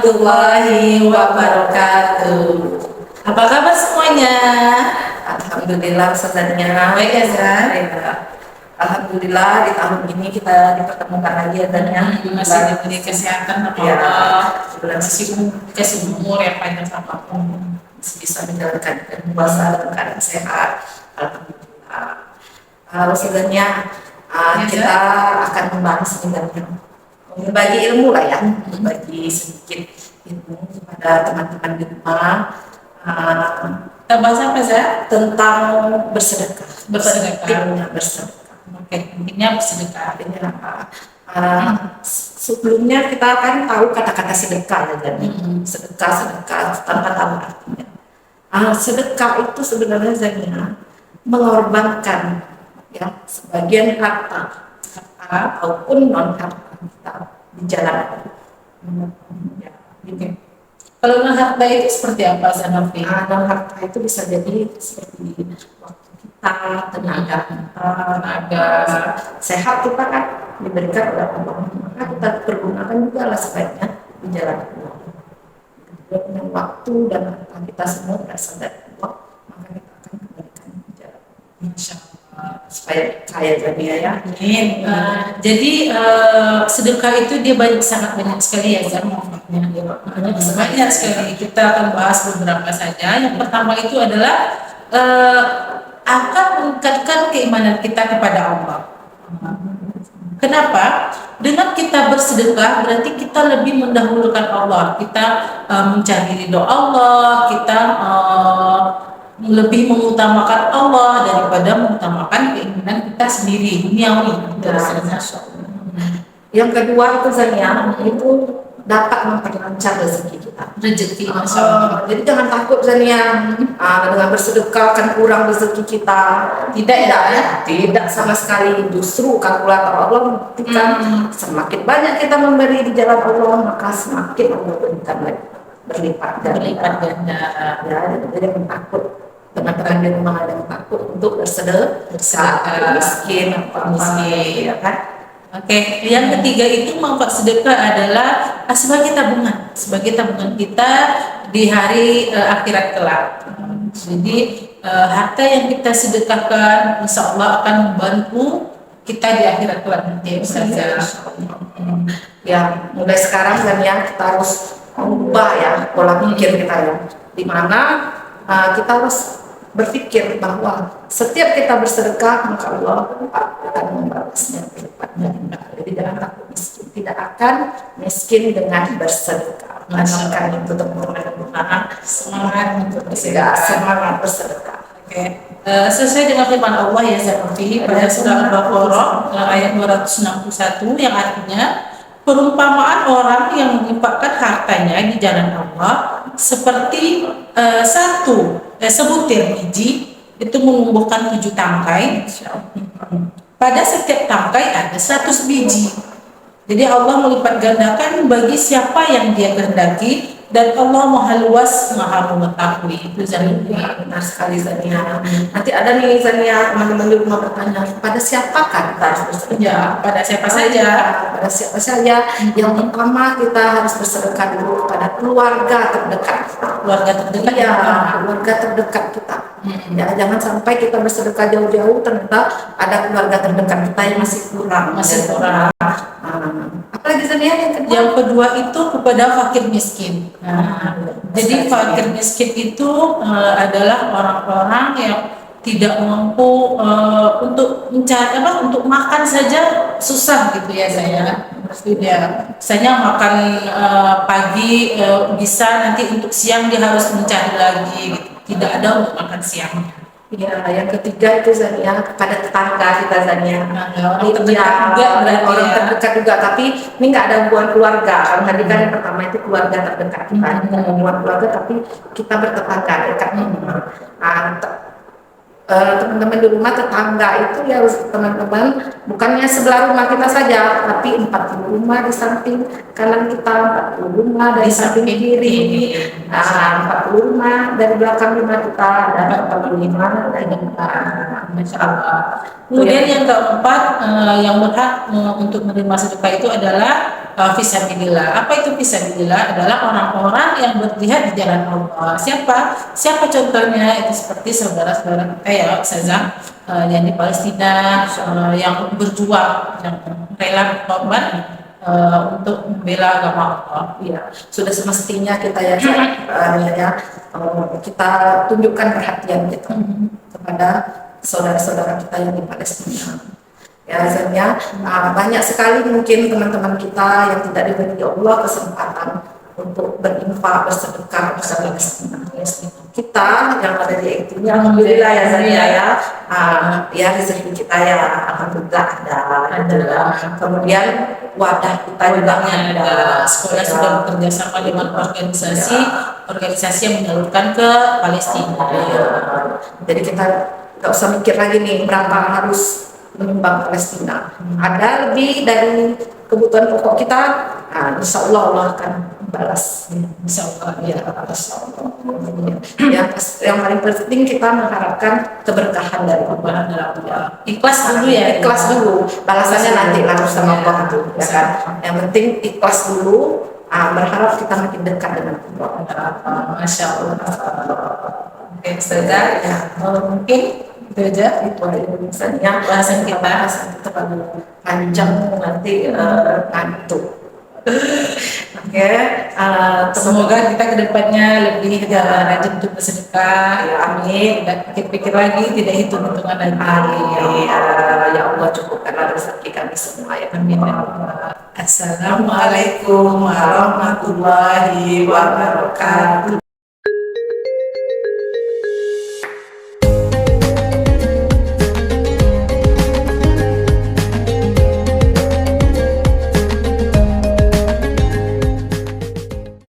warahmatullahi wabarakatuh. Apa kabar semuanya? Alhamdulillah Ustazanya. Baik ya, Zan? Alhamdulillah di tahun ini kita dipertemukan lagi Azannya. Masih diberi kesehatan sama Ya, Allah, masih kasih umur yang panjang sama Allah. masih bisa menjalankan puasa dalam keadaan sehat. Alhamdulillah. Ustazanya, Ya, kita akan membahas sebenarnya berbagi ilmu lah ya, berbagi sedikit ilmu kepada teman-teman di rumah. Kita bahas apa, Zan? Tentang bersedekah, Bersedekah. pentingnya bersedekah. Oke, intinya bersedekah. Artinya apa? Sebelumnya kita kan tahu kata-kata sedekah ya, jadi sedekah tanpa tahu artinya. Sedekah itu sebenarnya Zania mengorbankan ya sebagian harta ataupun non harta kita di jalan Allah. Ya, gitu. Kalau non harta itu seperti apa, Zan? Non harta itu bisa jadi seperti waktu kita, tenaga kita, sehat kita kan diberikan oleh Allah, maka kita pergunakan juga lah sebaiknya di jalan Allah. Dengan waktu dan harta kita semua berasal dari Allah, maka kita akan kembalikan di jalan Allah. Masya Allah. Supaya kaya dunia ya. Amin. Jadi sedekah itu dia sangat banyak sekali ya, Zan, manfaatnya. Banyak sekali. Kita akan bahas beberapa saja. Yang pertama itu adalah akan meningkatkan keimanan kita kepada Allah. Kenapa? Dengan kita bersedekah berarti kita lebih mendahulukan Allah. Kita mencari ridho Allah. Kita lebih mengutamakan Allah daripada mengutamakan keinginan kita sendiri duniawi. Yang kedua itu Zania, itu dapat memperlancar rezeki kita. Rezeki, Masya Allah. Jadi jangan takut Zania, dengan bersedekah akan kurang rezeki kita. Tidak ya? Tidak sama sekali. Justru kalkulator Allah membuktikan semakin banyak kita memberi di jalan Allah, maka semakin Allah berikan lagi berlipat ganda. Ya, jadi jangan takut. Teman-teman di rumah ada yang takut untuk bersedekah, miskin ya kan? Oke, yang ketiga itu manfaat sedekah adalah sebagai tabungan kita di hari akhirat kelak. Jadi harta yang kita sedekahkan insya Allah akan membantu kita di akhirat kelak nanti. Ya, mulai sekarang dan ya kita harus mengubah ya pola pikir kita ya, di mana kita harus berpikir bahwa setiap kita bersedekah maka Allah akan membalasnya berlipat ganda. Jadi jangan takut miskin, tidak akan miskin dengan bersedekah. Tanamkan itu teman-teman, semangat untuk bersedekah, semangat bersedekah. Oke. Sesuai dengan firman Allah ya Zafi pada surah Al-Baqarah ayat 261 yang artinya perumpamaan orang yang menginfakkan hartanya di jalan Allah seperti sebutir biji itu menumbuhkan 7 tangkai. Pada setiap tangkai ada 100 biji. Jadi Allah melipat gandakan bagi siapa yang dia kehendaki dan Allah Maha Luas, Maha Mengetahui. Itu Zania. Benar sekali Zania. Nanti ada nih Zania, teman-teman di rumah bertanya, pada siapakah kita harus bersedekah? Ya, pada siapa saja? Pada siapa saja? Yang pertama kita harus bersedekah dulu pada keluarga terdekat. Keluarga terdekat. Ya, keluarga terdekat kita. Ya, jangan sampai kita bersedekah jauh-jauh ternyata ada keluarga terdekat kita yang masih kurang. Apalagi Zania yang kedua? Yang kedua itu kepada fakir miskin. Jadi fakir miskin itu adalah orang-orang yang tidak mampu untuk mencari untuk makan saja susah gitu ya saya. Ya, misalnya makan pagi bisa nanti untuk siang dia harus mencari lagi gitu. Tidak ada untuk makan siangnya. Ya, yang ketiga itu Zania kepada tetangga kita Zania. Orang terdekat juga berarti orang ya. terdekat juga, tapi ini nggak ada hubungan keluarga. Kalau tadi kan yang pertama itu keluarga terdekat kita, nggak ada hubungan keluarga, tapi kita bertetangga dekat. Teman-teman di rumah tetangga itu ya teman-teman bukannya sebelah rumah kita saja, tapi 40 rumah di samping kanan kita, 40 rumah dari samping kiri, 40 rumah dari belakang rumah kita, dan 45 dari depan. Masya Allah. Kemudian yang keempat yang berhak untuk menerima sedekah itu adalah fisabilillah. Apa itu fisabilillah? Adalah orang-orang yang berjihad di jalan Allah. Siapa contohnya? Itu seperti saudara-saudara kita ya, Ustazah, yang di Palestina, yang berjuang, yang rela berkorban untuk membela agama Allah. Iya, sudah semestinya kita ya, kita tunjukkan perhatian kita kepada saudara-saudara kita yang di Palestina. Ya, Zania, banyak sekali mungkin teman-teman kita yang tidak diberi Allah kesempatan untuk berinfak, bersedekah kepada Palestina. Kita yang ada di itu, alhamdulillah ya Zania ya, ya rezeki kita ya alhamdulillah ada. Kemudian wadah kita juga ada. Sekolah sudah bekerja sama dengan organisasi yang menyalurkan ke Palestina. Ya. Jadi kita nggak usah mikir lagi nih berapa harus menyumbang Palestina. Ada lebih dari kebutuhan pokok kita, insya Allah Allah akan balas. Insya Allah, ya. Yang paling penting kita mengharapkan keberkahan dari Allah. Ikhlas dulu ya. Ikhlas dulu. Balasannya nanti langsung sama Allah itu, ya kan. Yang penting ikhlas dulu. Berharap kita makin dekat dengan Allah. Masya Allah. Oke, Ustazah, ya. Mungkin itu aja. Itu misalnya bahasan kita panjang nanti ngantuk. Oke, semoga kita kedepannya lebih rajin untuk bersedekah. Ya, amin. Tidak pikir-pikir lagi, tidak hitung-hitungan lagi. Amin. Ya Allah cukupkanlah rezeki kami semua ya. Amin. Assalamualaikum warahmatullahi wabarakatuh.